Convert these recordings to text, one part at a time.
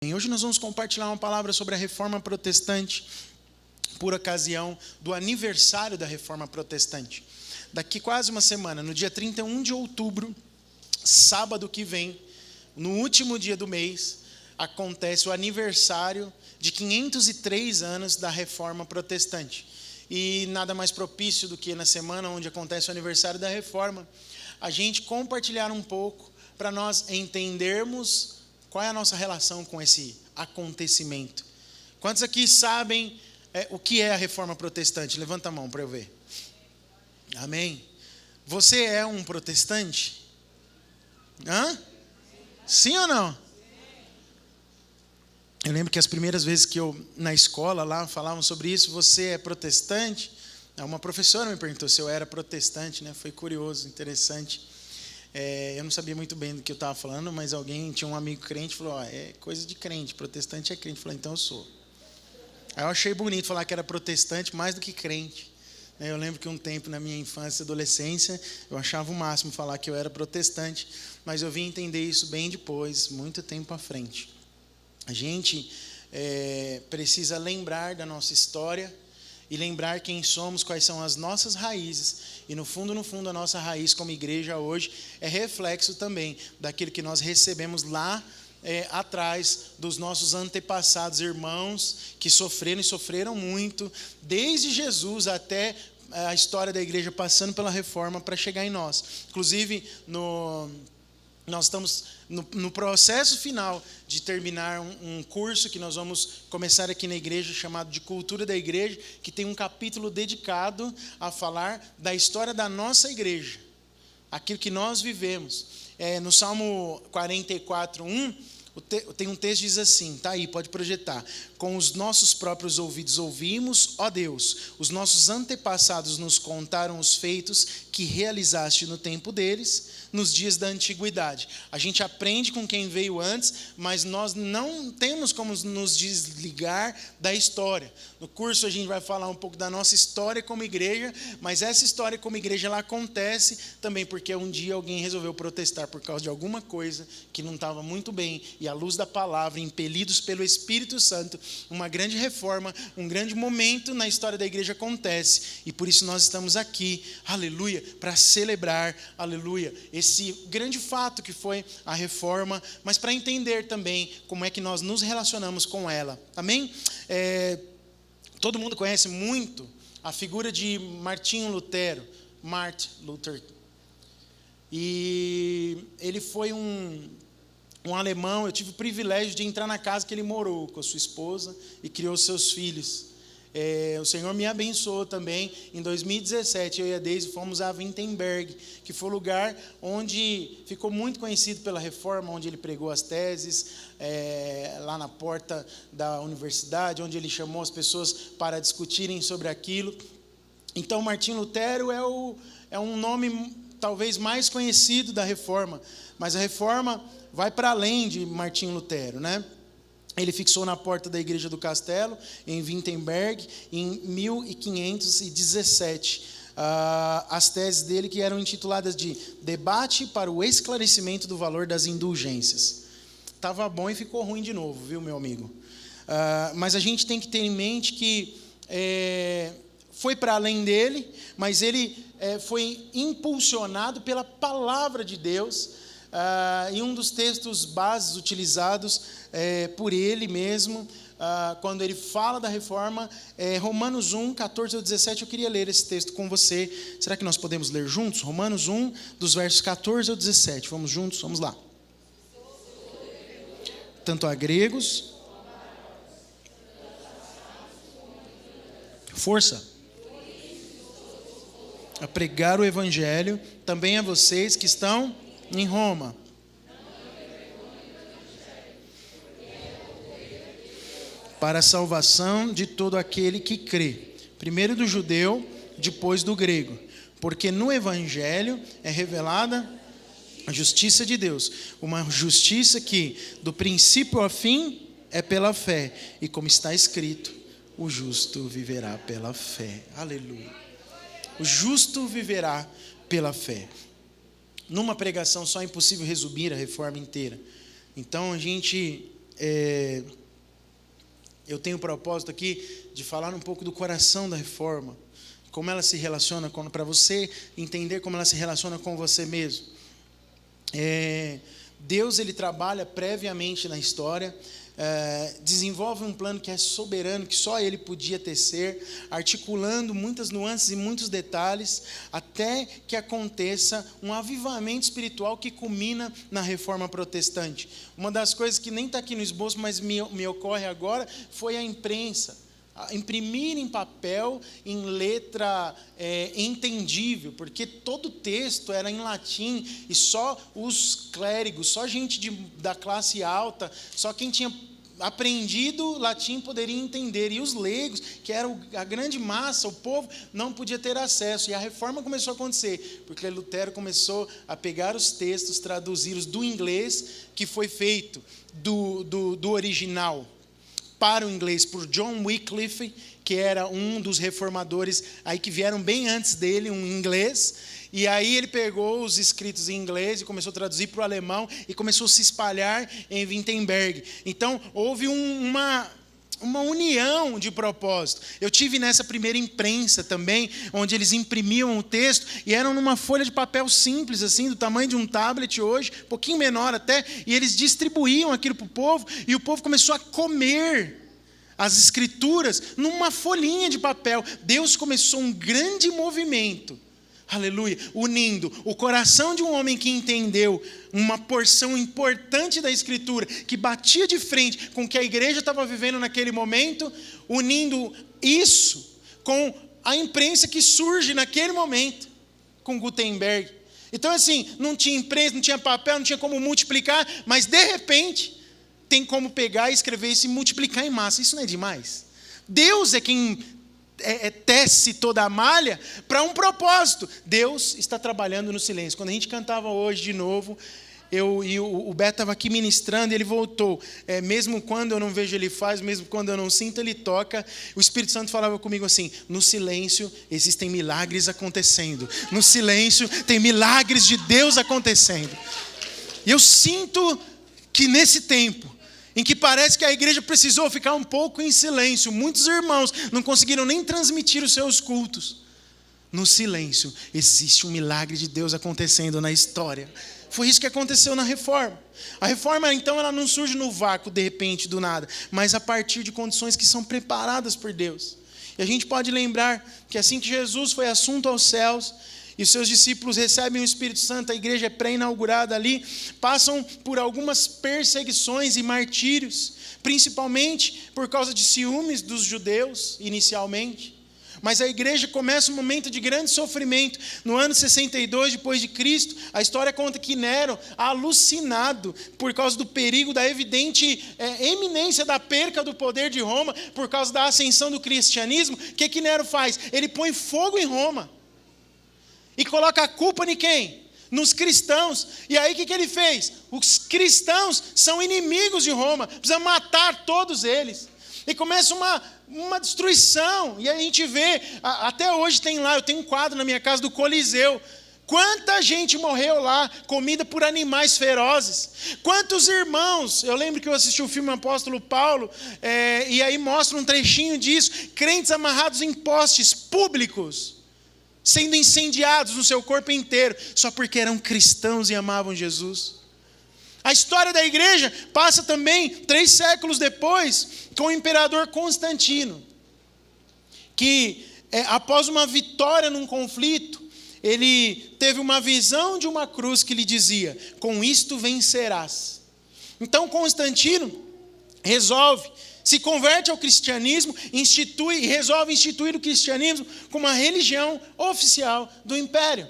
Hoje nós vamos compartilhar uma palavra sobre a Reforma Protestante, por ocasião do aniversário da Reforma Protestante. Daqui quase uma semana, no dia 31 de outubro, sábado que vem, no último dia do mês, acontece o aniversário de 503 anos da Reforma Protestante. E nada mais propício do que na semana onde acontece o aniversário da Reforma, a gente compartilhar um pouco para nós entendermos qual é a nossa relação com esse acontecimento. Quantos aqui sabem o que é a Reforma Protestante? Levanta a mão para eu ver. Amém? Você é um protestante? Hã? Sim ou não? Eu lembro que as primeiras vezes que eu, na escola lá, falavam sobre isso, você é protestante? Uma professora me perguntou se eu era protestante, né? Foi curioso, interessante. Eu não sabia muito bem do que eu estava falando, mas tinha um amigo crente, falou, é coisa de crente, protestante é crente. Eu falei, então eu sou. Aí eu achei bonito falar que era protestante mais do que crente. Eu lembro que um tempo na minha infância e adolescência, eu achava o máximo falar que eu era protestante, mas eu vim entender isso bem depois, muito tempo à frente. A gente precisa lembrar da nossa história e lembrar quem somos, quais são as nossas raízes. E no fundo, a nossa raiz como igreja hoje é reflexo também daquilo que nós recebemos lá atrás dos nossos antepassados, irmãos que sofreram e sofreram muito, desde Jesus até a história da igreja passando pela reforma para chegar em nós. Inclusive, nós estamos no processo final de terminar um curso que nós vamos começar aqui na igreja, chamado de Cultura da Igreja, que tem um capítulo dedicado a falar da história da nossa igreja, aquilo que nós vivemos. No Salmo 44:1, tem um texto que diz assim, tá aí, pode projetar. Com os nossos próprios ouvidos ouvimos, ó Deus, os nossos antepassados nos contaram os feitos que realizaste no tempo deles, nos dias da antiguidade. A gente aprende com quem veio antes, mas nós não temos como nos desligar da história. No curso a gente vai falar um pouco da nossa história como igreja, mas essa história como igreja ela acontece também porque um dia alguém resolveu protestar por causa de alguma coisa que não estava muito bem, e à luz da palavra, impelidos pelo Espírito Santo, uma grande reforma, um grande momento na história da igreja acontece, e por isso nós estamos aqui, aleluia, para celebrar, aleluia, esse grande fato que foi a reforma, mas para entender também como é que nós nos relacionamos com ela, amém? Todo mundo conhece muito a figura de Martinho Lutero, Martin Luther, e ele foi um alemão. Eu tive o privilégio de entrar na casa que ele morou com a sua esposa e criou seus filhos. O Senhor me abençoou também. Em 2017, eu e a Deise fomos a Wittenberg, que foi o lugar onde ficou muito conhecido pela reforma, onde ele pregou as teses, lá na porta da universidade, onde ele chamou as pessoas para discutirem sobre aquilo. Então, Martinho Lutero é um nome talvez mais conhecido da reforma, mas a reforma vai para além de Martinho Lutero, né? Ele fixou na porta da igreja do castelo, em Wittenberg, em 1517, as teses dele que eram intituladas de Debate para o Esclarecimento do Valor das Indulgências. Estava bom e ficou ruim de novo, viu, meu amigo? Mas a gente tem que ter em mente que foi para além dele, mas ele foi impulsionado pela palavra de Deus. E um dos textos bases utilizados por ele mesmo, quando ele fala da reforma, Romanos 1, 14 ao 17. Eu queria ler esse texto com você. Será que nós podemos ler juntos? Romanos 1, dos versos 14 ao 17. Vamos juntos? Vamos lá. Tanto a gregos... Força! A pregar o evangelho também a vocês que estão em Roma. Para a salvação de todo aquele que crê, primeiro do judeu, depois do grego, porque no evangelho é revelada a justiça de Deus, uma justiça que do princípio ao fim é pela fé, e como está escrito, o justo viverá pela fé. Aleluia. O justo viverá pela fé. Numa pregação só é impossível resumir a reforma inteira. Então a gente eu tenho o propósito aqui de falar um pouco do coração da reforma, como ela se relaciona, para você entender como ela se relaciona com você mesmo. Deus, ele trabalha previamente na história, desenvolve um plano que é soberano, que só ele podia tecer, articulando muitas nuances e muitos detalhes, até que aconteça um avivamento espiritual que culmina na reforma protestante. Uma das coisas que nem está aqui no esboço, mas me ocorre agora, foi a imprensa. Imprimir em papel, em letra entendível, porque todo o texto era em latim, e só os clérigos, só gente da classe alta, só quem tinha aprendido latim poderia entender, e os leigos, que era a grande massa, o povo, não podia ter acesso. E a reforma começou a acontecer, porque Lutero começou a pegar os textos, traduzi-los do inglês, que foi feito do original para o inglês, por John Wycliffe, que era um dos reformadores aí que vieram bem antes dele, um inglês, e aí ele pegou os escritos em inglês e começou a traduzir para o alemão e começou a se espalhar em Wittenberg. Então, houve uma união de propósito. Eu tive nessa primeira imprensa também, onde eles imprimiam o texto, e eram numa folha de papel simples, assim, do tamanho de um tablet hoje, um pouquinho menor até, e eles distribuíam aquilo para o povo, e o povo começou a comer as escrituras numa folhinha de papel. Deus começou um grande movimento, aleluia, unindo o coração de um homem que entendeu uma porção importante da Escritura, que batia de frente com o que a igreja estava vivendo naquele momento, unindo isso com a imprensa que surge naquele momento, com Gutenberg. Então, assim, não tinha imprensa, não tinha papel, não tinha como multiplicar, mas de repente tem como pegar e escrever isso e multiplicar em massa. Isso não é demais? Deus é quem tece toda a malha para um propósito. Deus está trabalhando no silêncio. Quando a gente cantava hoje de novo, o Beto estava aqui ministrando e ele voltou. Mesmo quando eu não vejo, ele faz, mesmo quando eu não sinto, ele toca. O Espírito Santo falava comigo assim: no silêncio existem milagres acontecendo. No silêncio tem milagres de Deus acontecendo. E eu sinto que nesse tempo, em que parece que a igreja precisou ficar um pouco em silêncio, muitos irmãos não conseguiram nem transmitir os seus cultos. No silêncio existe um milagre de Deus acontecendo na história. Foi isso que aconteceu na reforma. A reforma, então, ela não surge no vácuo, de repente, do nada, mas a partir de condições que são preparadas por Deus. E a gente pode lembrar que assim que Jesus foi assunto aos céus, e os seus discípulos recebem o Espírito Santo, a igreja é pré-inaugurada ali, passam por algumas perseguições e martírios, principalmente por causa de ciúmes dos judeus, inicialmente. Mas a igreja começa um momento de grande sofrimento. No ano 62 depois de Cristo, a história conta que Nero, alucinado por causa do perigo, da evidente eminência da perca do poder de Roma, por causa da ascensão do cristianismo, o que Nero faz? Ele põe fogo em Roma. E coloca a culpa em quem? Nos cristãos. E aí o que ele fez? Os cristãos são inimigos de Roma, precisa matar todos eles. E começa uma destruição. E aí a gente vê, até hoje tem lá, eu tenho um quadro na minha casa do Coliseu. Quanta gente morreu lá, comida por animais ferozes. Quantos irmãos, eu lembro que eu assisti o filme Apóstolo Paulo, e aí mostra um trechinho disso, crentes amarrados em postes públicos, sendo incendiados no seu corpo inteiro, só porque eram cristãos e amavam Jesus. A história da igreja passa também 3 séculos depois, com o imperador Constantino, que após uma vitória num conflito, ele teve uma visão de uma cruz que lhe dizia: com isto vencerás. Então Constantino se converte ao cristianismo, e resolve instituir o cristianismo como uma religião oficial do império.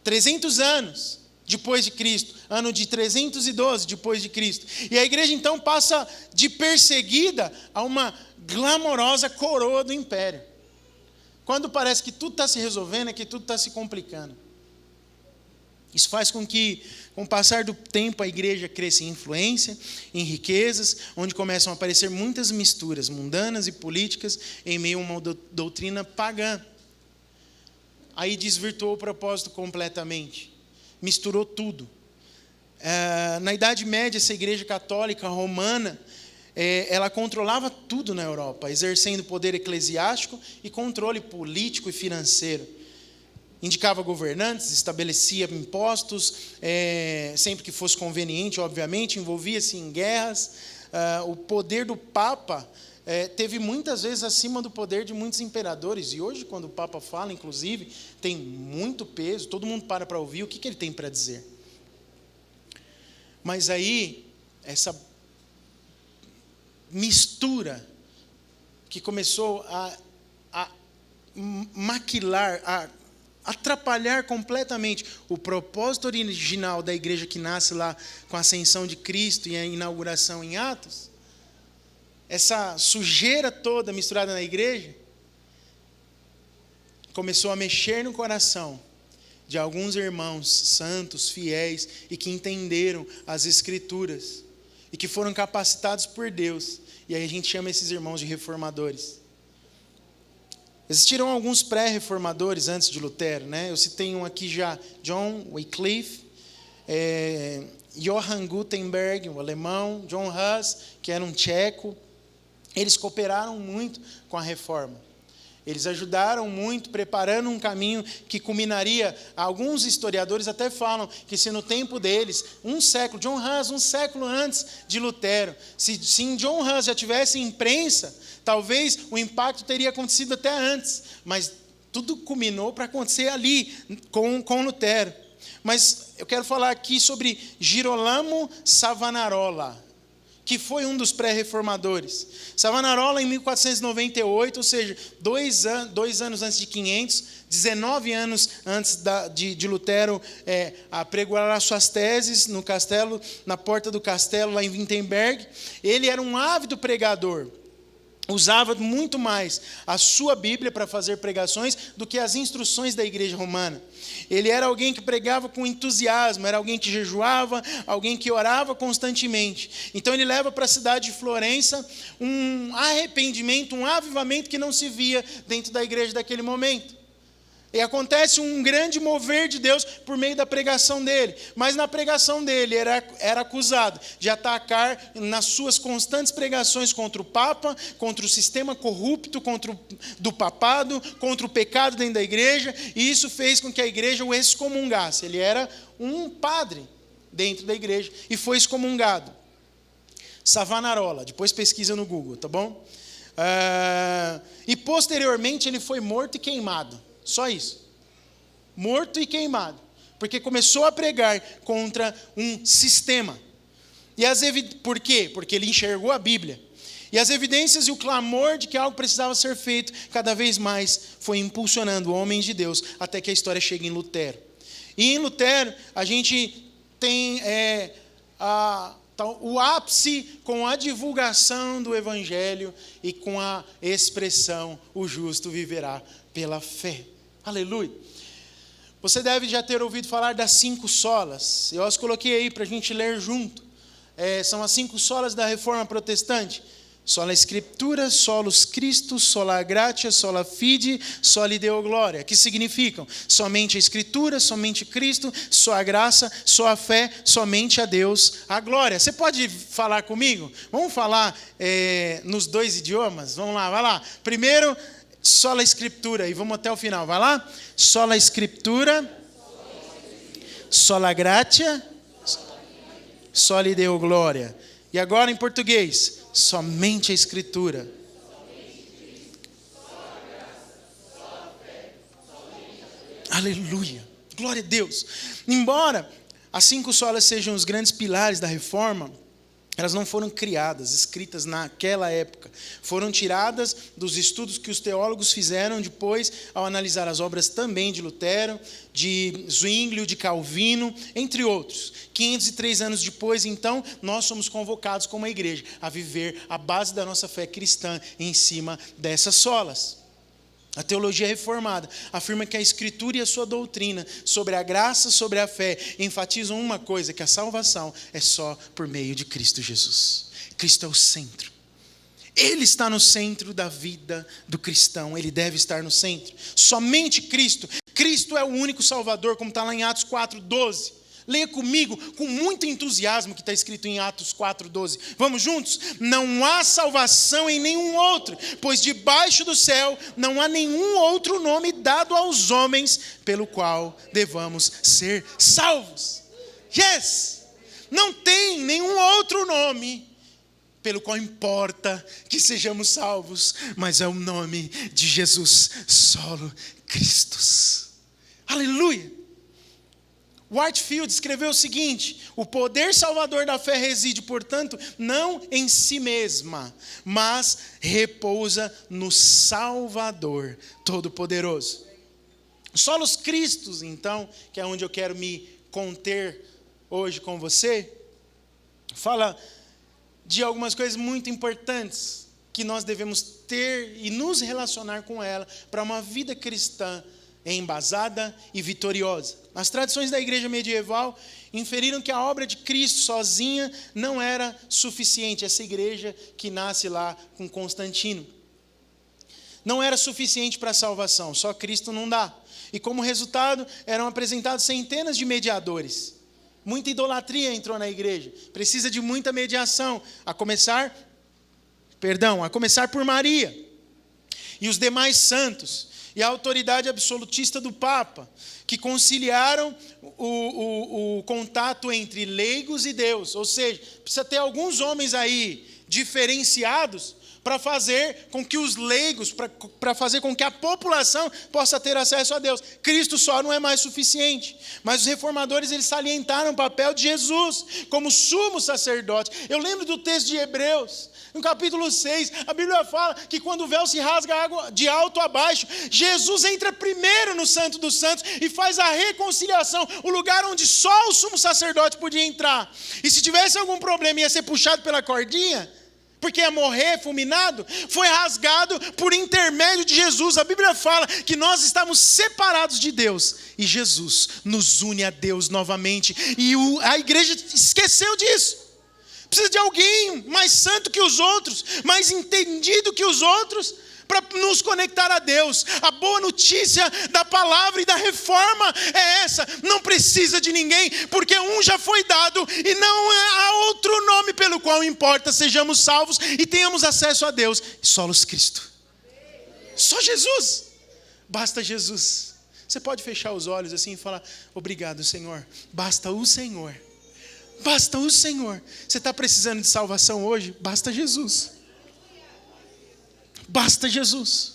300 anos depois de Cristo, ano de 312 depois de Cristo. E a igreja então passa de perseguida a uma glamourosa coroa do império. Quando parece que tudo está se resolvendo, é que tudo está se complicando. Isso faz com que, com o passar do tempo, a igreja cresça em influência, em riquezas, onde começam a aparecer muitas misturas mundanas e políticas em meio a uma doutrina pagã. Aí desvirtuou o propósito completamente. Misturou tudo. Na Idade Média, essa igreja católica romana, ela controlava tudo na Europa, exercendo poder eclesiástico e controle político e financeiro. Indicava governantes, estabelecia impostos, sempre que fosse conveniente, obviamente, envolvia-se em guerras. O poder do Papa teve muitas vezes acima do poder de muitos imperadores. E hoje, quando o Papa fala, inclusive, tem muito peso, todo mundo para ouvir o que ele tem para dizer. Mas aí, essa mistura que começou a maquilar, a atrapalhar completamente o propósito original da igreja que nasce lá com a ascensão de Cristo e a inauguração em Atos, essa sujeira toda misturada na igreja, começou a mexer no coração de alguns irmãos santos, fiéis, e que entenderam as Escrituras, e que foram capacitados por Deus. E aí a gente chama esses irmãos de reformadores. Existiram alguns pré-reformadores antes de Lutero, né? Eu citei um aqui já, John Wycliffe, Johann Gutenberg, um alemão, John Huss, que era um tcheco. Eles cooperaram muito com a reforma. Eles ajudaram muito, preparando um caminho que culminaria. Alguns historiadores até falam que se no tempo deles, John Huss, um século antes de Lutero, se em John Huss já tivesse imprensa, talvez o impacto teria acontecido até antes, mas tudo culminou para acontecer ali, com Lutero. Mas eu quero falar aqui sobre Girolamo Savonarola, que foi um dos pré-reformadores. Savonarola, em 1498, ou seja, 2 anos antes de 500, 19 anos antes de Lutero apregoar suas teses no castelo, na porta do castelo, lá em Wittenberg. Ele era um ávido pregador. Usava muito mais a sua Bíblia para fazer pregações do que as instruções da igreja romana. Ele era alguém que pregava com entusiasmo, era alguém que jejuava, alguém que orava constantemente. Então ele leva para a cidade de Florença um arrependimento, um avivamento que não se via dentro da igreja daquele momento. E acontece um grande mover de Deus por meio da pregação dele. Mas na pregação dele era acusado de atacar nas suas constantes pregações contra o Papa, contra o sistema corrupto, do papado, contra o pecado dentro da igreja. E isso fez com que a igreja o excomungasse. Ele era um padre dentro da igreja e foi excomungado. Savonarola, depois pesquisa no Google, tá bom? E posteriormente ele foi morto e queimado. Só isso. Morto e queimado. Porque começou a pregar contra um sistema. Por quê? Porque ele enxergou a Bíblia. E as evidências e o clamor de que algo precisava ser feito, cada vez mais foi impulsionando homens de Deus, até que a história chega em Lutero. E em Lutero, a gente tem o ápice com a divulgação do Evangelho e com a expressão, o justo viverá pela fé. Aleluia. Você deve já ter ouvido falar das 5 solas. Eu as coloquei aí para a gente ler junto. São as 5 solas da Reforma Protestante. Sola Scriptura, solus Christus, sola gratia, sola fide, soli Deo gloria. Que significam somente a Escritura, somente Cristo, só a graça, só a fé, somente a Deus a glória. Você pode falar comigo? Vamos falar nos 2 idiomas? Vamos lá, vai lá. Primeiro, sola Scriptura, e vamos até o final, vai lá? Sola Scriptura, sola gratia, soli Deo gloria. E agora em português, somente a Escritura. Aleluia, glória a Deus. Embora as 5 solas sejam os grandes pilares da reforma, elas não foram criadas, escritas naquela época. Foram tiradas dos estudos que os teólogos fizeram depois, ao analisar as obras também de Lutero, de Zwinglio, de Calvino, entre outros. 503 anos depois, então, nós somos convocados como a igreja a viver a base da nossa fé cristã em cima dessas solas. A teologia reformada afirma que a Escritura e a sua doutrina sobre a graça, sobre a fé, enfatizam uma coisa, que a salvação é só por meio de Cristo Jesus. Cristo é o centro. Ele está no centro da vida do cristão, ele deve estar no centro. Somente Cristo. Cristo é o único Salvador, como está lá em Atos 4:12. Leia comigo com muito entusiasmo que está escrito em Atos 4:12. Vamos juntos? Não há salvação em nenhum outro, pois debaixo do céu não há nenhum outro nome dado aos homens pelo qual devamos ser salvos. Yes! Não tem nenhum outro nome pelo qual importa que sejamos salvos, mas é o nome de Jesus, solo Christus. Aleluia! Whitefield escreveu o seguinte: o poder salvador da fé reside, portanto, não em si mesma, mas repousa no Salvador Todo-Poderoso. Solos Christus, então, que é onde eu quero me conter hoje com você, fala de algumas coisas muito importantes que nós devemos ter e nos relacionar com ela para uma vida cristã embasada e vitoriosa. As tradições da igreja medieval inferiram que a obra de Cristo sozinha não era suficiente. Essa igreja que nasce lá com Constantino não era suficiente para a salvação, só Cristo não dá. E como resultado, eram apresentados centenas de mediadores. Muita idolatria entrou na igreja. Precisa de muita mediação, a começar por Maria e os demais santos e a autoridade absolutista do Papa, que conciliaram o contato entre leigos e Deus. Ou seja, precisa ter alguns homens aí diferenciados para fazer com que os leigos, para fazer com que a população possa ter acesso a Deus. Cristo só não é mais suficiente. Mas os reformadores, eles salientaram o papel de Jesus como sumo sacerdote. Eu lembro do texto de Hebreus, no capítulo 6, a Bíblia fala que quando o véu se rasga de alto a baixo, Jesus entra primeiro no Santo dos Santos e faz a reconciliação, o lugar onde só o sumo sacerdote podia entrar. E se tivesse algum problema, ia ser puxado pela cordinha, porque ia morrer fulminado, foi rasgado por intermédio de Jesus. A Bíblia fala que nós estamos separados de Deus e Jesus nos une a Deus novamente, e a igreja esqueceu disso. Precisa de alguém mais santo que os outros, mais entendido que os outros, para nos conectar a Deus. A boa notícia da palavra e da reforma é essa: não precisa de ninguém, porque um já foi dado, e não há outro nome pelo qual importa sejamos salvos e tenhamos acesso a Deus. Solos Cristo. Só Jesus. Basta Jesus. Você pode fechar os olhos assim e falar: obrigado, Senhor. Basta o Senhor. Basta o Senhor. Você está precisando de salvação hoje? Basta Jesus. Basta Jesus.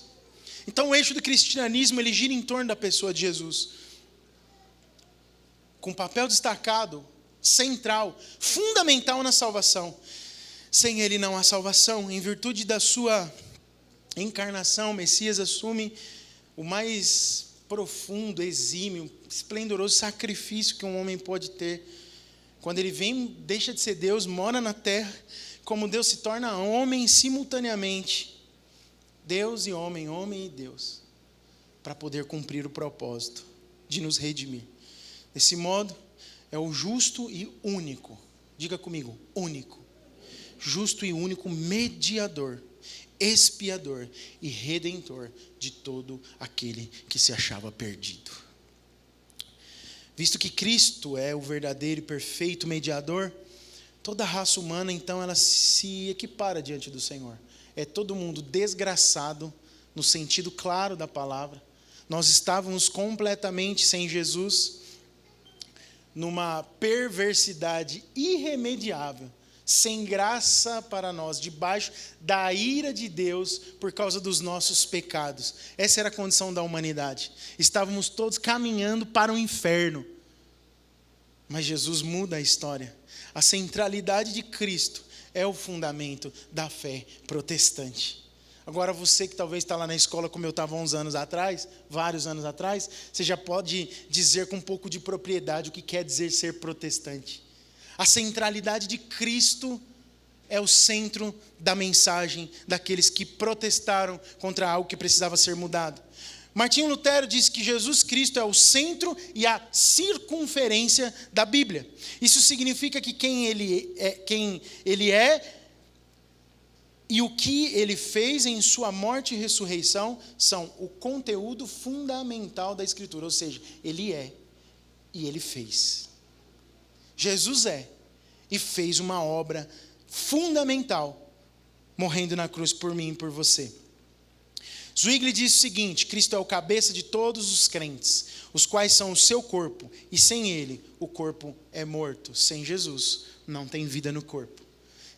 Então o eixo do cristianismo, ele gira em torno da pessoa de Jesus, com papel destacado, central, fundamental na salvação. Sem ele não há salvação. Em virtude da sua encarnação, o Messias assume o mais profundo, exímio, esplendoroso sacrifício que um homem pode ter. Quando ele vem, deixa de ser Deus, mora na terra, como Deus se torna homem simultaneamente. Deus e homem, homem e Deus, para poder cumprir o propósito de nos redimir. Desse modo, é o justo e único, diga comigo, único, justo e único mediador, expiador e redentor de todo aquele que se achava perdido. Visto que Cristo é o verdadeiro e perfeito mediador, toda a raça humana, então, ela se equipara diante do Senhor. É todo mundo desgraçado, no sentido claro da palavra. Nós estávamos completamente sem Jesus, numa perversidade irremediável, sem graça para nós, debaixo da ira de Deus por causa dos nossos pecados. Essa era a condição da humanidade. Estávamos todos caminhando para o inferno. Mas Jesus muda a história. A centralidade de Cristo é o fundamento da fé protestante. Agora você que talvez está lá na escola como eu estava uns anos atrás, vários anos atrás, você já pode dizer com um pouco de propriedade o que quer dizer ser protestante. A centralidade de Cristo é o centro da mensagem daqueles que protestaram contra algo que precisava ser mudado. Martinho Lutero disse que Jesus Cristo é o centro e a circunferência da Bíblia. Isso significa que quem ele é e o que ele fez em sua morte e ressurreição são o conteúdo fundamental da Escritura. Ou seja, ele é e ele fez. Jesus é e fez uma obra fundamental, morrendo na cruz por mim e por você. Zwingli diz o seguinte: Cristo é o cabeça de todos os crentes, os quais são o seu corpo, e sem ele o corpo é morto. Sem Jesus não tem vida no corpo.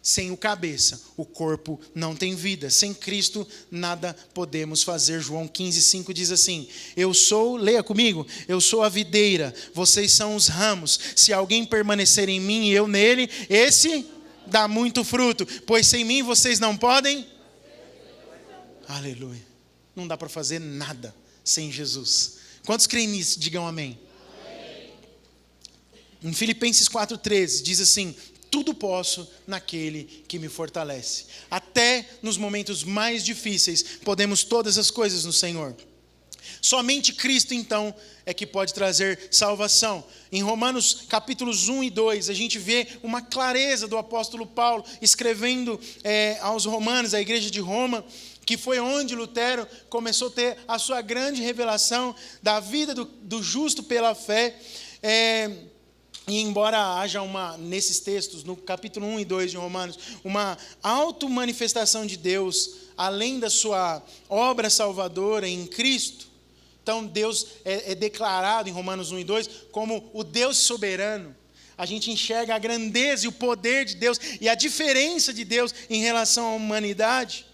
Sem o cabeça, o corpo não tem vida. Sem Cristo, nada podemos fazer. João 15:5 diz assim: leia comigo, eu sou a videira, vocês são os ramos. Se alguém permanecer em mim e eu nele, esse dá muito fruto, pois sem mim vocês não podem. Aleluia. Não dá para fazer nada sem Jesus. Quantos creem nisso? Digam amém. Amém. Em Filipenses 4:13 diz assim: tudo posso naquele que me fortalece. Até nos momentos mais difíceis, podemos todas as coisas no Senhor. Somente Cristo, então, é que pode trazer salvação. Em Romanos capítulos 1 e 2, a gente vê uma clareza do apóstolo Paulo, escrevendo aos romanos, à igreja de Roma, que foi onde Lutero começou a ter a sua grande revelação da vida do justo pela fé. E embora haja nesses textos, no capítulo 1 e 2 de Romanos, uma auto-manifestação de Deus, além da sua obra salvadora em Cristo, então Deus é declarado em Romanos 1 e 2 como o Deus soberano. A gente enxerga a grandeza e o poder de Deus e a diferença de Deus em relação à humanidade.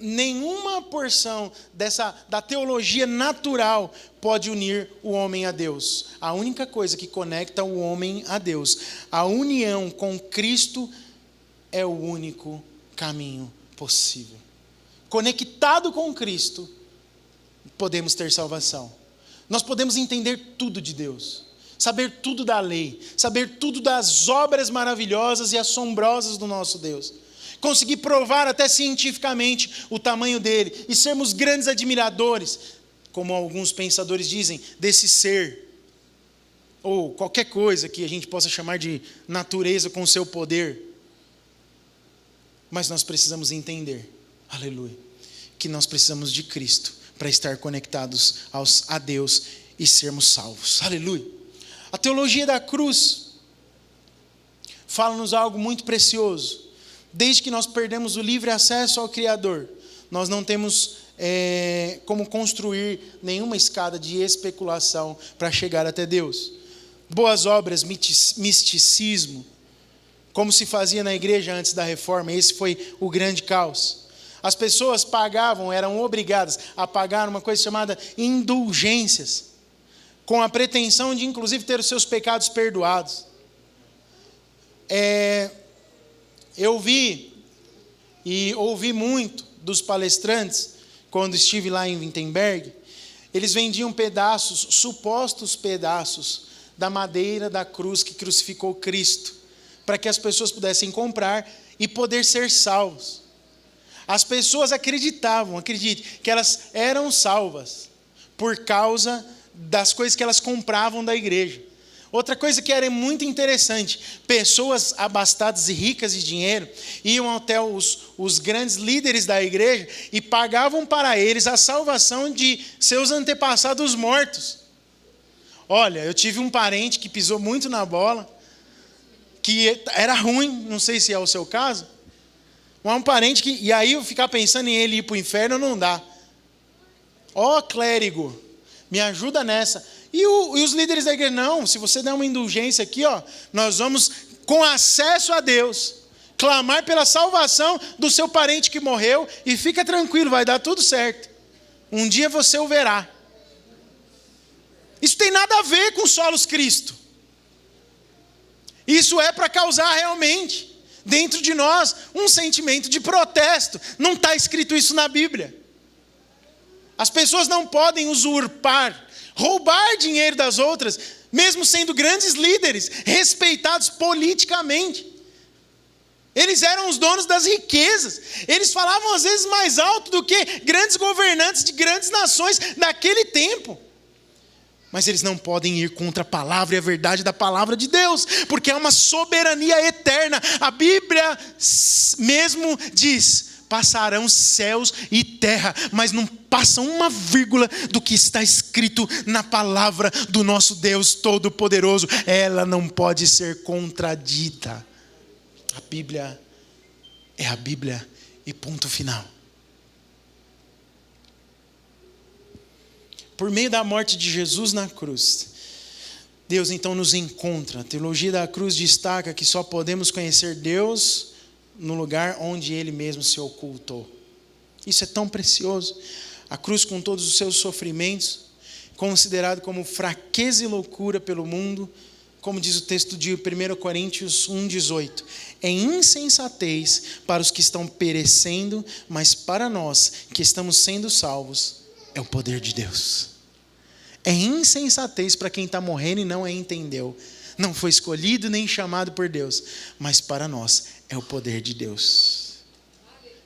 Nenhuma porção da teologia natural pode unir o homem a Deus. A única coisa que conecta o homem a Deus, a união com Cristo, é o único caminho possível. Conectado com Cristo, podemos ter salvação. Nós podemos entender tudo de Deus, saber tudo da lei, saber tudo das obras maravilhosas e assombrosas do nosso Deus. Conseguir provar até cientificamente o tamanho dele e sermos grandes admiradores, como alguns pensadores dizem, desse ser, ou qualquer coisa que a gente possa chamar de natureza com seu poder. Mas nós precisamos entender, aleluia, que nós precisamos de Cristo para estar conectados a Deus e sermos salvos, aleluia. A teologia da cruz fala-nos algo muito precioso. Desde que nós perdemos o livre acesso ao Criador, nós não temos como construir nenhuma escada de especulação para chegar até Deus. Boas obras, misticismo, como se fazia na igreja antes da reforma, esse foi o grande caos. As pessoas eram obrigadas a pagar uma coisa chamada indulgências, com a pretensão de inclusive ter os seus pecados perdoados. Eu vi e ouvi muito dos palestrantes, quando estive lá em Wittenberg, eles vendiam supostos pedaços da madeira da cruz que crucificou Cristo, para que as pessoas pudessem comprar e poder ser salvos. As pessoas acredite, que elas eram salvas por causa das coisas que elas compravam da igreja. Outra coisa que era muito interessante, pessoas abastadas e ricas de dinheiro iam até os grandes líderes da igreja e pagavam para eles a salvação de seus antepassados mortos. Olha, eu tive um parente que pisou muito na bola, que era ruim, não sei se é o seu caso, mas um parente e aí eu ficar pensando em ele ir para o inferno não dá. Clérigo, me ajuda nessa. E os líderes da igreja, não, se você der uma indulgência aqui, nós vamos, com acesso a Deus, clamar pela salvação do seu parente que morreu, e fica tranquilo, vai dar tudo certo. Um dia você o verá. Isso tem nada a ver com solos Cristo. Isso é para causar realmente, dentro de nós, um sentimento de protesto. Não está escrito isso na Bíblia. As pessoas não podem usurpar, roubar dinheiro das outras, mesmo sendo grandes líderes, respeitados politicamente. Eles eram os donos das riquezas. Eles falavam às vezes mais alto do que grandes governantes de grandes nações daquele tempo. Mas eles não podem ir contra a palavra e a verdade da palavra de Deus, porque é uma soberania eterna. A Bíblia mesmo diz: passarão céus e terra, mas não passa uma vírgula do que está escrito na palavra do nosso Deus Todo-Poderoso. Ela não pode ser contradita. A Bíblia é a Bíblia e ponto final. Por meio da morte de Jesus na cruz, Deus então nos encontra. A teologia da cruz destaca que só podemos conhecer Deus no lugar onde Ele mesmo se ocultou. Isso é tão precioso. A cruz, com todos os seus sofrimentos, considerado como fraqueza e loucura pelo mundo, como diz o texto de 1 Coríntios 1,18. É insensatez para os que estão perecendo, mas para nós que estamos sendo salvos, é o poder de Deus. É insensatez para quem está morrendo e não a entendeu. Não foi escolhido nem chamado por Deus, mas para nós é o poder de Deus.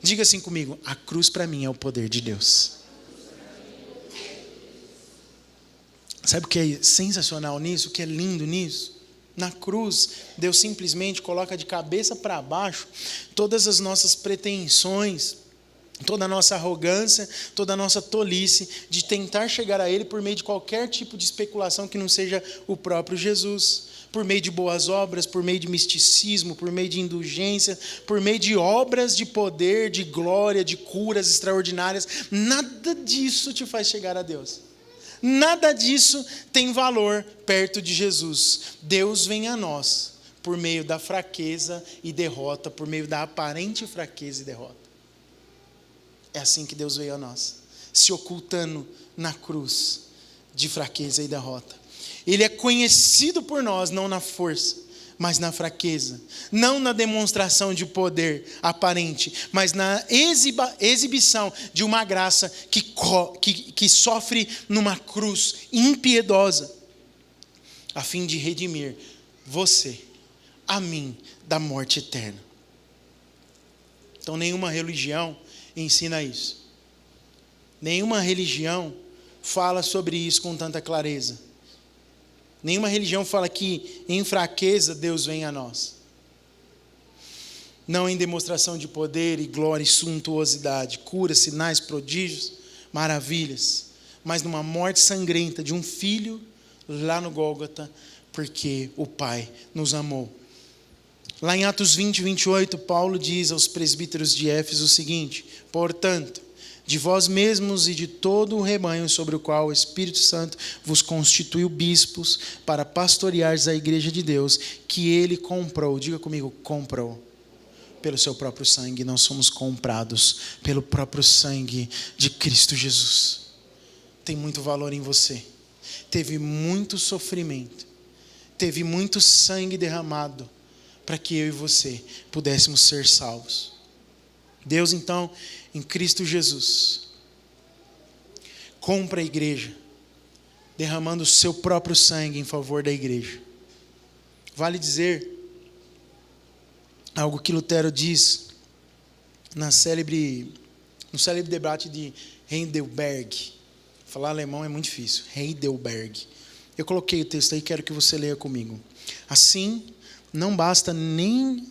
Diga assim comigo: a cruz para mim é o poder de Deus. Sabe o que é sensacional nisso? O que é lindo nisso? Na cruz, Deus simplesmente coloca de cabeça para baixo todas as nossas pretensões, toda a nossa arrogância, toda a nossa tolice de tentar chegar a Ele por meio de qualquer tipo de especulação que não seja o próprio Jesus. Por meio de boas obras, por meio de misticismo, por meio de indulgência, por meio de obras de poder, de glória, de curas extraordinárias. Nada disso te faz chegar a Deus. Nada disso tem valor perto de Jesus. Deus vem a nós por meio da fraqueza e derrota, por meio da aparente fraqueza e derrota. É assim que Deus veio a nós, se ocultando na cruz de fraqueza e derrota. Ele é conhecido por nós, não na força, mas na fraqueza. Não na demonstração de poder aparente, mas na exibição de uma graça que sofre numa cruz impiedosa, a fim de redimir você, a mim, da morte eterna. Então nenhuma religião ensina isso. Nenhuma religião fala sobre isso com tanta clareza. Nenhuma religião fala que em fraqueza Deus vem a nós. Não em demonstração de poder e glória e suntuosidade, curas, sinais, prodígios, maravilhas, mas numa morte sangrenta de um filho lá no Gólgota, porque o Pai nos amou. Lá em Atos 20, 28, Paulo diz aos presbíteros de Éfeso o seguinte: portanto, de vós mesmos e de todo o rebanho sobre o qual o Espírito Santo vos constituiu bispos, para pastoreares a igreja de Deus, que Ele comprou. Diga comigo: comprou. Pelo seu próprio sangue. Nós somos comprados pelo próprio sangue de Cristo Jesus. Tem muito valor em você. Teve muito sofrimento. Teve muito sangue derramado para que eu e você pudéssemos ser salvos. Deus, então, em Cristo Jesus, compra a igreja, derramando o seu próprio sangue em favor da igreja. Vale dizer algo que Lutero diz no célebre debate de Heidelberg. Falar alemão é muito difícil. Heidelberg. Eu coloquei o texto aí, quero que você leia comigo. Assim, não basta nem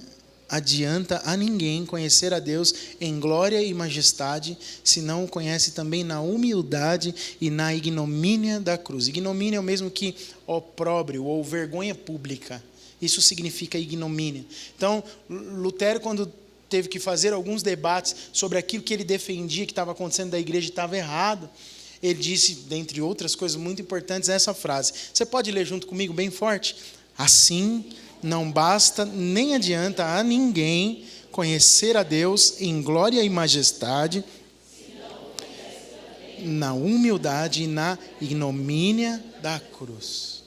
adianta a ninguém conhecer a Deus em glória e majestade, se não o conhece também na humildade e na ignomínia da cruz. Ignomínia é o mesmo que opróbrio ou vergonha pública. Isso significa ignomínia. Então, Lutero, quando teve que fazer alguns debates sobre aquilo que ele defendia que estava acontecendo da igreja e estava errado, ele disse, dentre outras coisas muito importantes, essa frase. Você pode ler junto comigo bem forte? Assim, não basta nem adianta a ninguém conhecer a Deus em glória e majestade, na humildade e na ignomínia da cruz.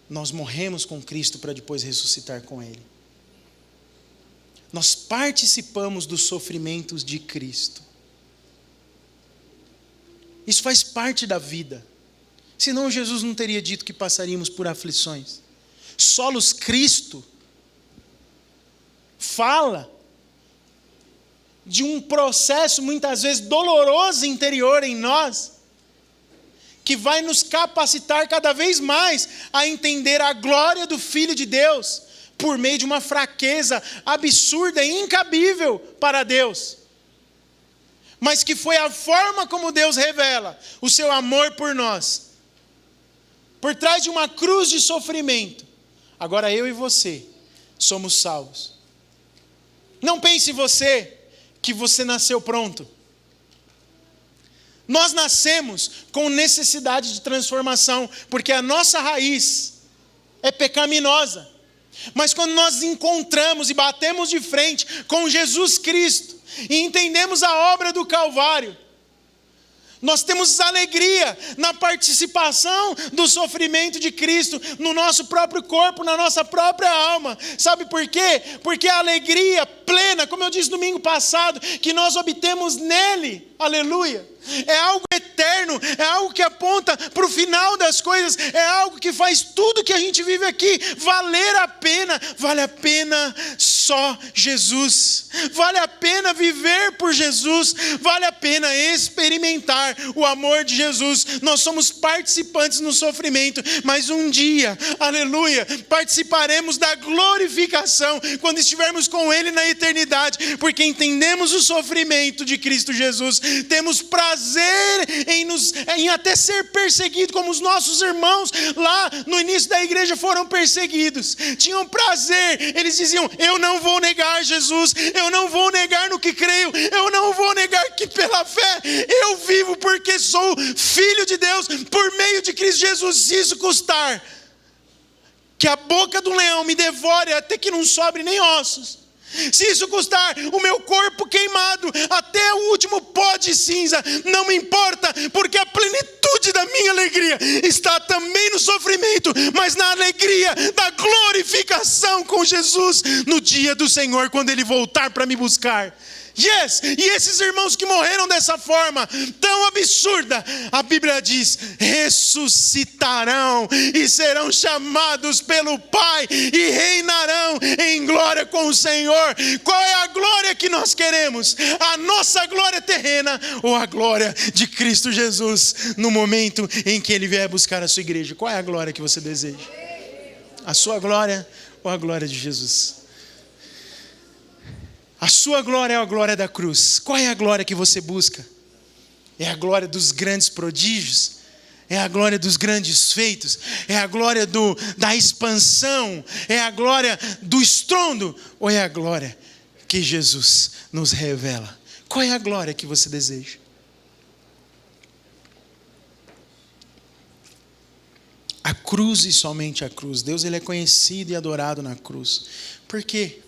Nós morremos com Cristo para depois ressuscitar com Ele. Nós participamos dos sofrimentos de Cristo. Isso faz parte da vida. Senão Jesus não teria dito que passaríamos por aflições. Solos Cristo fala de um processo muitas vezes doloroso interior em nós, que vai nos capacitar cada vez mais a entender a glória do Filho de Deus, por meio de uma fraqueza absurda e incabível para Deus, mas que foi a forma como Deus revela o seu amor por nós. Por trás de uma cruz de sofrimento, agora eu e você somos salvos. Não pense você que você nasceu pronto. Nós nascemos com necessidade de transformação, porque a nossa raiz é pecaminosa. Mas quando nós encontramos e batemos de frente com Jesus Cristo e entendemos a obra do Calvário, nós temos alegria na participação do sofrimento de Cristo no nosso próprio corpo, na nossa própria alma. Sabe por quê? Porque a alegria plena, como eu disse domingo passado, que nós obtemos nele, aleluia, é algo eterno, é algo que aponta para o final das coisas, é algo que faz tudo que a gente vive aqui valer a pena. Vale a pena só Jesus, vale a pena viver por Jesus, vale a pena experimentar o amor de Jesus. Nós somos participantes no sofrimento, mas um dia, aleluia, participaremos da glorificação, quando estivermos com Ele na eternidade, porque entendemos o sofrimento de Cristo Jesus, temos prazer em até ser perseguido, como os nossos irmãos lá no início da igreja foram perseguidos, tinham prazer, eles diziam: eu não vou negar Jesus, eu não vou negar no que creio, eu não vou negar que pela fé eu vivo, porque sou filho de Deus, por meio de Cristo Jesus. Se isso custar que a boca do leão me devore até que não sobre nem ossos, se isso custar o meu corpo queimado até o último pó de cinza, não me importa, porque a plenitude da minha alegria está também no sofrimento, mas na alegria da glorificação com Jesus no dia do Senhor, quando Ele voltar para me buscar. Yes! E esses irmãos que morreram dessa forma tão absurda, a Bíblia diz: ressuscitarão e serão chamados pelo Pai e reinarão em glória com o Senhor. Qual é a glória que nós queremos? A nossa glória terrena ou a glória de Cristo Jesus no momento em que Ele vier buscar a sua igreja? Qual é a glória que você deseja? A sua glória ou a glória de Jesus? A sua glória é a glória da cruz. Qual é a glória que você busca? É a glória dos grandes prodígios? É a glória dos grandes feitos? É a glória da expansão? É a glória do estrondo? Ou é a glória que Jesus nos revela? Qual é a glória que você deseja? A cruz e somente a cruz. Deus, Ele é conhecido e adorado na cruz. Por quê?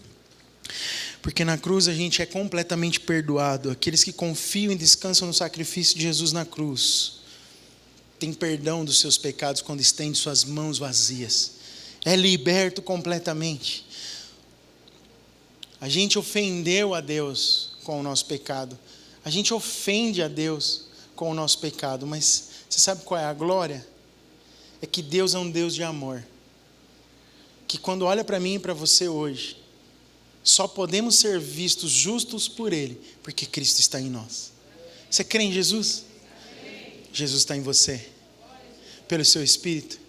Porque na cruz a gente é completamente perdoado. Aqueles que confiam e descansam no sacrifício de Jesus na cruz têm perdão dos seus pecados quando estende suas mãos vazias. É liberto completamente. A gente ofendeu a Deus com o nosso pecado. A gente ofende a Deus com o nosso pecado. Mas você sabe qual é a glória? É que Deus é um Deus de amor. Que quando olha para mim e para você hoje, só podemos ser vistos justos por Ele, porque Cristo está em nós. Você crê em Jesus? Jesus está em você, pelo seu Espírito.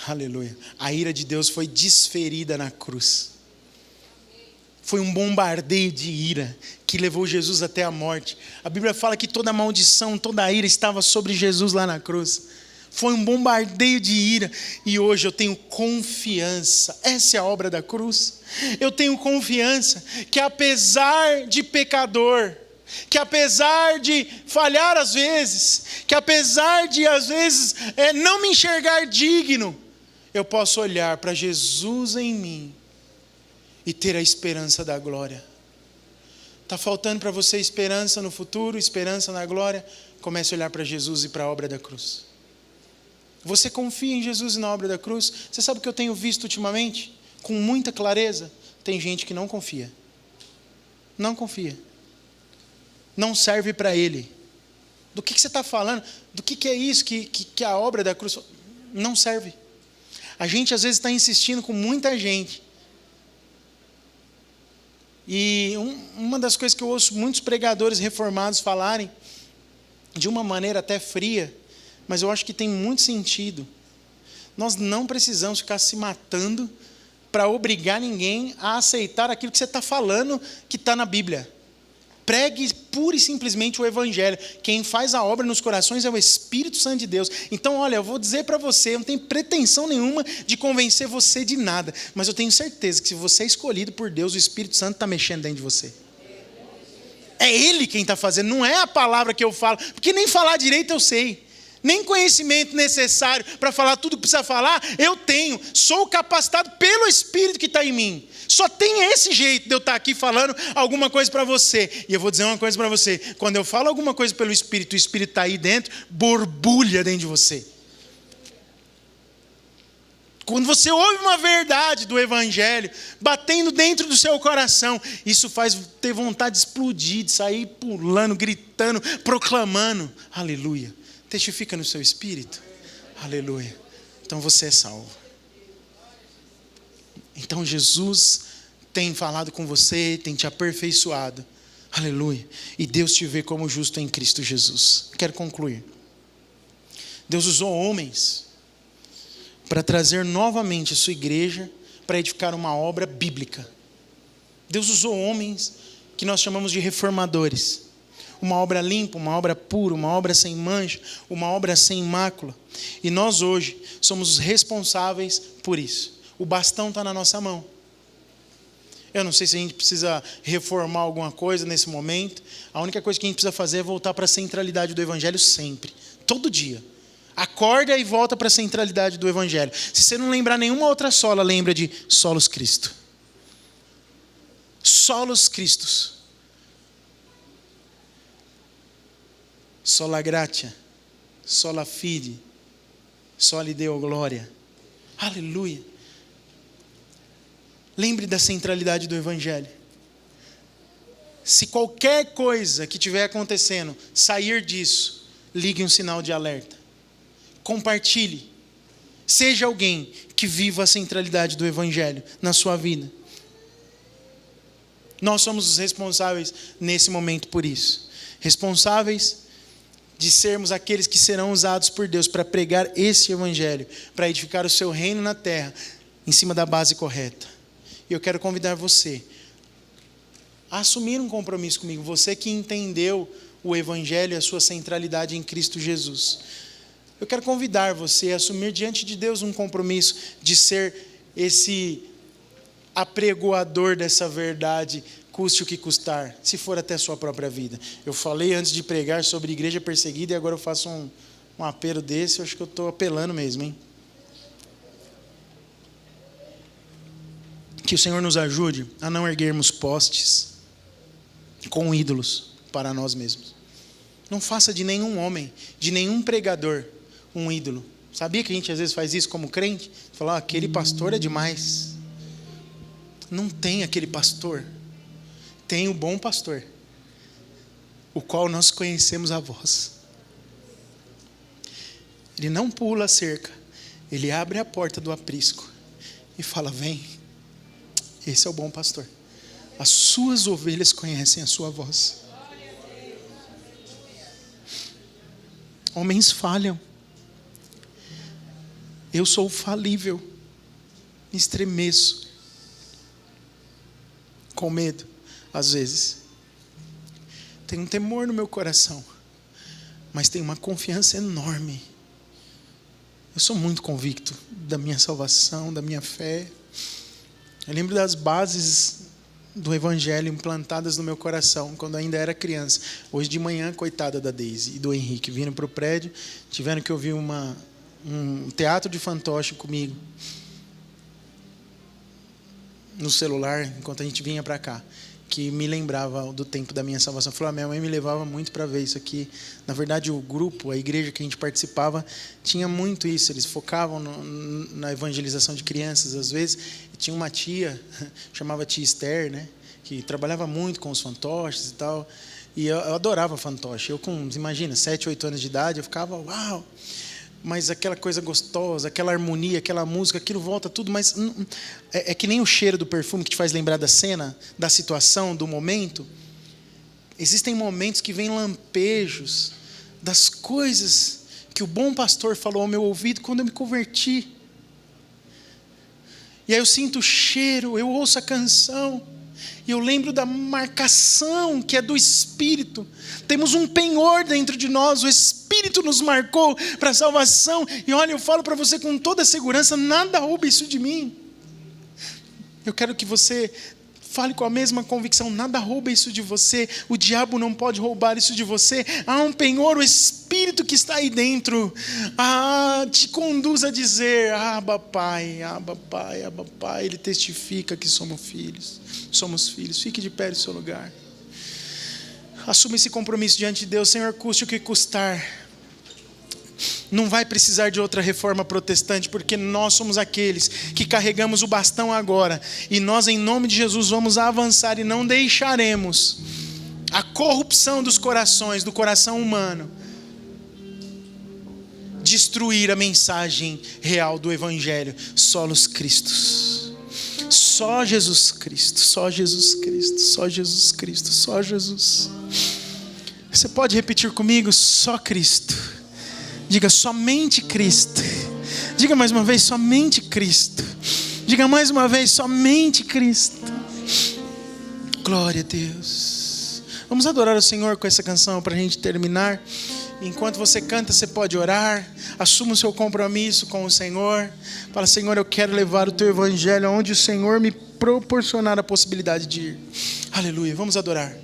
Aleluia. A ira de Deus foi desferida na cruz. Foi um bombardeio de ira que levou Jesus até a morte. A Bíblia fala que toda maldição, toda a ira estava sobre Jesus lá na cruz. Foi um bombardeio de ira. E hoje eu tenho confiança. Essa é a obra da cruz. Eu tenho confiança que apesar de pecador, que apesar de falhar às vezes, que apesar de às vezes não me enxergar digno, eu posso olhar para Jesus em mim e ter a esperança da glória. Está faltando para você esperança no futuro, esperança na glória? Comece a olhar para Jesus e para a obra da cruz. Você confia em Jesus e na obra da cruz? Você sabe o que eu tenho visto ultimamente? Com muita clareza. Tem gente que não confia. Não confia. Não serve para Ele. Do que você está falando? Do que é isso que a obra da cruz? Não serve. A gente às vezes está insistindo com muita gente. E uma das coisas que eu ouço muitos pregadores reformados falarem, de uma maneira até fria, mas eu acho que tem muito sentido. Nós não precisamos ficar se matando para obrigar ninguém a aceitar aquilo que você está falando que está na Bíblia. Pregue pura e simplesmente o Evangelho. Quem faz a obra nos corações é o Espírito Santo de Deus. Então, olha, eu vou dizer para você, eu não tenho pretensão nenhuma de convencer você de nada, mas eu tenho certeza que se você é escolhido por Deus, o Espírito Santo está mexendo dentro de você. É Ele quem está fazendo, não é a palavra que eu falo, porque nem falar direito eu sei. Nem conhecimento necessário para falar tudo que precisa falar, eu tenho. Sou capacitado pelo Espírito que está em mim. Só tem esse jeito de eu estar aqui falando alguma coisa para você. E eu vou dizer uma coisa para você. Quando eu falo alguma coisa pelo Espírito, o Espírito está aí dentro, borbulha dentro de você. Quando você ouve uma verdade do Evangelho, batendo dentro do seu coração, isso faz ter vontade de explodir, de sair pulando, gritando, proclamando. Aleluia. Testifica no seu espírito. Aleluia. Então você é salvo. Então Jesus tem falado com você, tem te aperfeiçoado. Aleluia. E Deus te vê como justo em Cristo Jesus. Quero concluir. Deus usou homens para trazer novamente a sua igreja para edificar uma obra bíblica. Deus usou homens que nós chamamos de reformadores. Uma obra limpa, uma obra pura, uma obra sem mancha, uma obra sem mácula. E nós hoje somos os responsáveis por isso. O bastão está na nossa mão. Eu não sei se a gente precisa reformar alguma coisa nesse momento. A única coisa que a gente precisa fazer é voltar para a centralidade do Evangelho sempre. Todo dia. Acorda e volta para a centralidade do Evangelho. Se você não lembrar nenhuma outra sola, lembra de solos Cristo. Solos Cristos. Sola gratia, sola fide, soli Deo gloria. Aleluia. Lembre da centralidade do Evangelho. Se qualquer coisa que estiver acontecendo sair disso, ligue um sinal de alerta. Compartilhe. Seja alguém que viva a centralidade do Evangelho na sua vida. Nós somos os responsáveis nesse momento por isso. Responsáveis de sermos aqueles que serão usados por Deus para pregar esse Evangelho, para edificar o seu reino na terra, em cima da base correta. E eu quero convidar você a assumir um compromisso comigo, você que entendeu o Evangelho e a sua centralidade em Cristo Jesus. Eu quero convidar você a assumir diante de Deus um compromisso de ser esse apregoador dessa verdade, custe o que custar, se for até a sua própria vida. Eu falei antes de pregar sobre igreja perseguida e agora eu faço um apelo desse, eu acho que eu estou apelando mesmo, hein? Que o Senhor nos ajude a não erguermos postes com ídolos para nós mesmos. Não faça de nenhum homem, de nenhum pregador, um ídolo. Sabia que a gente às vezes faz isso como crente? Falar, aquele pastor é demais. Não tem aquele pastor. Tem o bom pastor, o qual nós conhecemos a voz. Ele não pula a cerca, ele abre a porta do aprisco e fala, vem, esse é o bom pastor. As suas ovelhas conhecem a sua voz. Homens falham. Eu sou falível, me estremeço, com medo. Às vezes, tem um temor no meu coração, mas tem uma confiança enorme. Eu sou muito convicto da minha salvação, da minha fé. Eu lembro das bases do Evangelho implantadas no meu coração, quando ainda era criança. Hoje de manhã, coitada da Deise e do Henrique, viram para o prédio, tiveram que ouvir um teatro de fantoche comigo, no celular, enquanto a gente vinha para cá, que me lembrava do tempo da minha salvação. Falou, minha mãe me levava muito para ver isso aqui. Na verdade, o grupo, a igreja que a gente participava, tinha muito isso. Eles focavam na evangelização de crianças, às vezes. E tinha uma tia, chamava tia Esther, né, que trabalhava muito com os fantoches e tal. E eu adorava fantoche. Eu com, imagina, 7, 8 anos de idade, eu ficava, uau! Mas aquela coisa gostosa, aquela harmonia, aquela música, aquilo volta tudo, mas é que nem o cheiro do perfume que te faz lembrar da cena, da situação, do momento. Existem momentos que vêm lampejos das coisas que o bom pastor falou ao meu ouvido quando eu me converti. E aí eu sinto o cheiro, eu ouço a canção, e eu lembro da marcação que é do Espírito. Temos um penhor dentro de nós, o Espírito nos marcou para a salvação. E olha, eu falo para você com toda segurança, nada rouba isso de mim. Eu quero que você fale com a mesma convicção, nada rouba isso de você, o diabo não pode roubar isso de você. Há um penhor, o Espírito que está aí dentro, te conduz a dizer, Abba Pai, Abba Pai, Abba Pai. Ele testifica que somos filhos. Fique de pé no seu lugar. Assuma esse compromisso diante de Deus. Senhor, custe o que custar. Não vai precisar de outra reforma protestante, porque nós somos aqueles que carregamos o bastão agora, e nós em nome de Jesus vamos avançar e não deixaremos a corrupção dos corações, do coração humano, destruir a mensagem real do Evangelho. Solos Cristos, só Jesus Cristo, só Jesus Cristo, só Jesus Cristo, só Jesus. Você pode repetir comigo? Só Cristo. Diga, somente Cristo. Diga mais uma vez, somente Cristo. Diga mais uma vez, somente Cristo. Glória a Deus. Vamos adorar o Senhor com essa canção para a gente terminar. Enquanto você canta, você pode orar. Assuma o seu compromisso com o Senhor. Fala, Senhor, eu quero levar o teu evangelho aonde o Senhor me proporcionar a possibilidade de ir. Aleluia, vamos adorar.